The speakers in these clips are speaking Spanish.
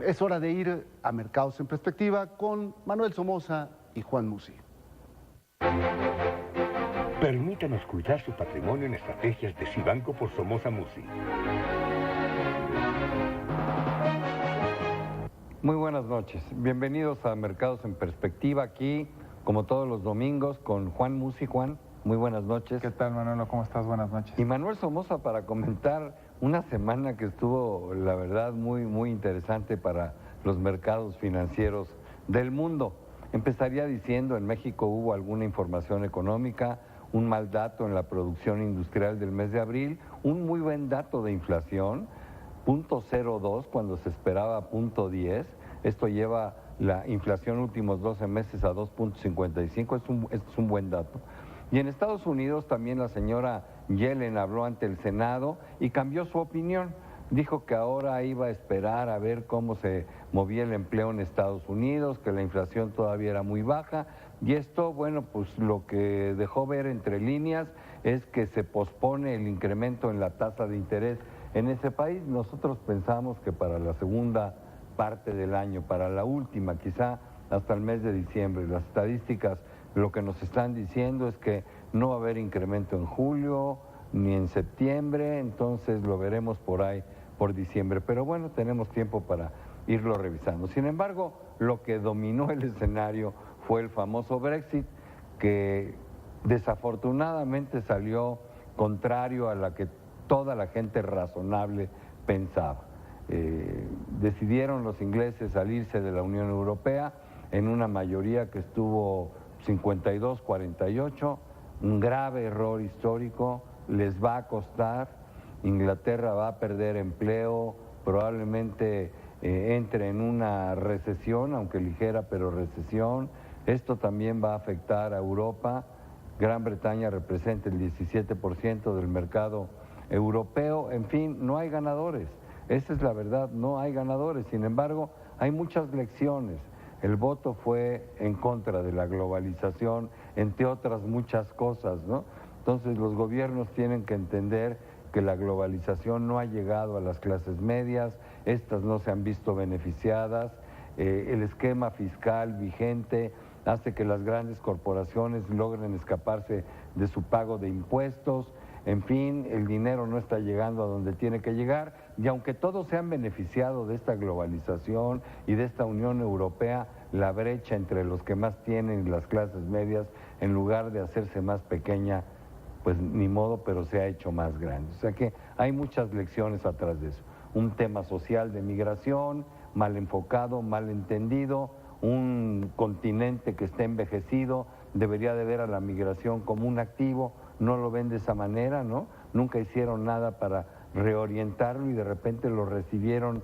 Es hora de ir a Mercados en Perspectiva con Manuel Somoza y Juan Musi. Permítanos cuidar su patrimonio en estrategias de Cibanco por Somoza Musi. Muy buenas noches. Bienvenidos a Mercados en Perspectiva, aquí, como todos los domingos, con Juan Musi. Juan, muy buenas noches. ¿Qué tal, Manolo? ¿Cómo estás? Buenas noches. Y Manuel Somoza para comentar una semana que estuvo, la verdad, muy interesante para los mercados financieros del mundo. Empezaría diciendo, en México hubo alguna información económica, un mal dato en la producción industrial del mes de abril, un muy buen dato de inflación, 0.02 cuando se esperaba 0.10. Esto lleva la inflación últimos 12 meses a 2.55, es un buen dato. Y en Estados Unidos también la señora Yellen habló ante el Senado y cambió su opinión. Dijo que ahora iba a esperar a ver cómo se movía el empleo en Estados Unidos, que la inflación todavía era muy baja. Y esto, bueno, pues lo que dejó ver entre líneas es que se pospone el incremento en la tasa de interés en ese país. Nosotros pensamos que para la segunda parte del año, para la última, quizá hasta el mes de diciembre, las estadísticas lo que nos están diciendo es que no va a haber incremento en julio ni en septiembre, entonces lo veremos por ahí, por diciembre. Pero bueno, tenemos tiempo para irlo revisando. Sin embargo, lo que dominó el escenario fue el famoso Brexit, que desafortunadamente salió contrario a la que toda la gente razonable pensaba. Decidieron los ingleses salirse de la Unión Europea en una mayoría que estuvo 52-48, un grave error histórico, les va a costar, Inglaterra va a perder empleo, probablemente entre en una recesión, aunque ligera, pero recesión. Esto también va a afectar a Europa. Gran Bretaña representa el 17% del mercado europeo. En fin, no hay ganadores. Esa es la verdad, no hay ganadores. Sin embargo, hay muchas lecciones. El voto fue en contra de la globalización, entre otras muchas cosas, ¿no? Entonces los gobiernos tienen que entender que la globalización no ha llegado a las clases medias, estas no se han visto beneficiadas, el esquema fiscal vigente hace que las grandes corporaciones logren escaparse de su pago de impuestos. En fin, el dinero no está llegando a donde tiene que llegar, y aunque todos se han beneficiado de esta globalización y de esta Unión Europea, la brecha entre los que más tienen y las clases medias, en lugar de hacerse más pequeña, pues ni modo, pero se ha hecho más grande. O sea que hay muchas lecciones atrás de eso. Un tema social de migración, mal enfocado, mal entendido, un continente que está envejecido, debería de ver a la migración como un activo, no lo ven de esa manera, ¿no? Nunca hicieron nada para reorientarlo y de repente lo recibieron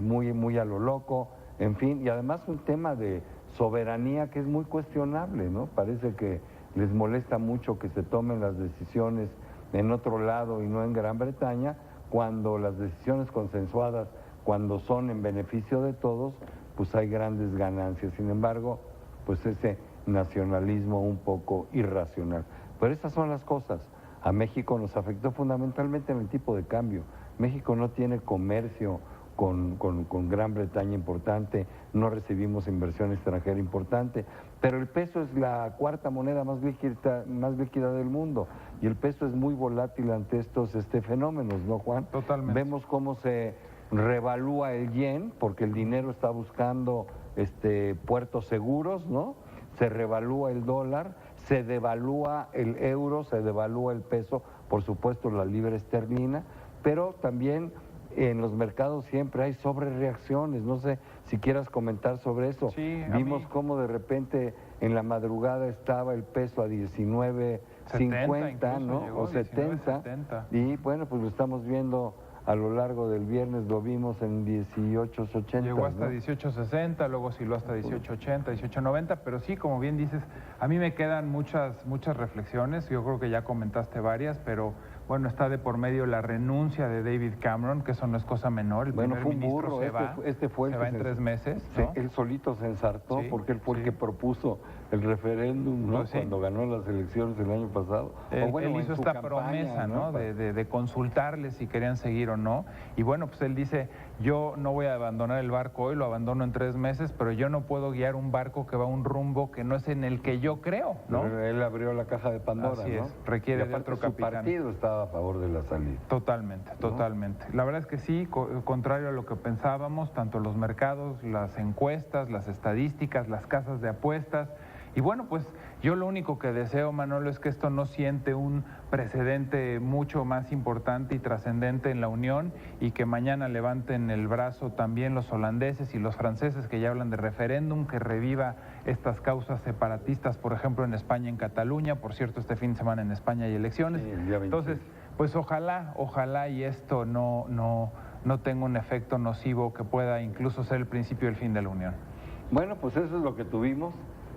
muy a lo loco, en fin, y además un tema de soberanía que es muy cuestionable, ¿no? Parece que les molesta mucho que se tomen las decisiones en otro lado y no en Gran Bretaña, cuando las decisiones consensuadas, cuando son en beneficio de todos, pues hay grandes ganancias. Sin embargo, pues ese nacionalismo un poco irracional. Pero esas son las cosas. A México nos afectó fundamentalmente en el tipo de cambio. México no tiene comercio con Gran Bretaña importante, no recibimos inversión extranjera importante, pero el peso es la cuarta moneda más líquida del mundo, y el peso es muy volátil ante estos fenómenos, ¿no, Juan? Totalmente. Vemos cómo se revalúa el yen, porque el dinero está buscando puertos seguros, ¿no? Se revalúa el dólar, se devalúa el euro, se devalúa el peso, por supuesto la libra esterlina, pero también en los mercados siempre hay sobrereacciones. No sé si quieras comentar sobre eso. Sí, vimos cómo de repente en la madrugada estaba el peso a 19.50, ¿no? Llegó, o 70, 19.70. y bueno, pues lo estamos viendo a lo largo del viernes, lo vimos en 18.80. Llegó hasta ¿no? 18.60, luego osciló hasta 18.80, 18.90, pero sí, como bien dices, a mí me quedan muchas reflexiones, yo creo que ya comentaste varias, pero bueno, está de por medio la renuncia de David Cameron, que eso no es cosa menor, el Bueno, primer fue un ministro burro, se va, fue el se que va en 3 meses, ¿no? Él solito se ensartó, Sí, porque él fue el sí. que propuso el referéndum, ¿no? Pues sí. Cuando ganó las elecciones el año pasado. Él, O bueno, él en hizo su esta campaña, promesa, ¿no? De consultarles si querían seguir o no. Y bueno, pues él dice, yo no voy a abandonar el barco hoy, lo abandono en 3 meses, pero yo no puedo guiar un barco que va a un rumbo que no es en el que yo creo, ¿no? Pero él abrió la caja de Pandora, Así ¿no? es, requiere Y de aparte otro su capitán. partido estaba a favor de la salida. Totalmente, totalmente. La verdad es que sí, contrario a lo que pensábamos, tanto los mercados, las encuestas, las estadísticas, las casas de apuestas. Y bueno, pues yo lo único que deseo, Manolo, es que esto no siente un precedente mucho más importante y trascendente en la Unión y que mañana levanten el brazo también los holandeses y los franceses que ya hablan de referéndum, que reviva estas causas separatistas, por ejemplo, en España, en Cataluña. Por cierto, este fin de semana en España hay elecciones. Sí, el día 26. Entonces, pues ojalá y esto no tenga un efecto nocivo que pueda incluso ser el principio del fin de la Unión. Bueno, pues eso es lo que tuvimos.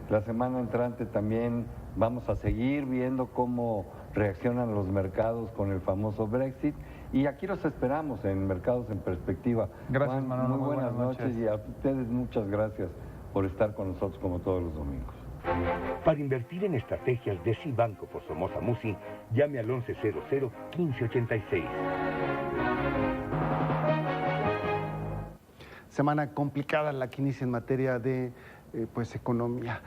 La semana entrante también vamos a seguir viendo cómo reaccionan los mercados con el famoso Brexit. Y aquí los esperamos en Mercados en Perspectiva. Gracias, Juan, Manolo, muy buenas noches y a ustedes muchas gracias por estar con nosotros como todos los domingos. Para invertir en estrategias de Cibanco por Somoza Musi, llame al 1100-1586. Semana complicada la que inicia en materia de pues economía.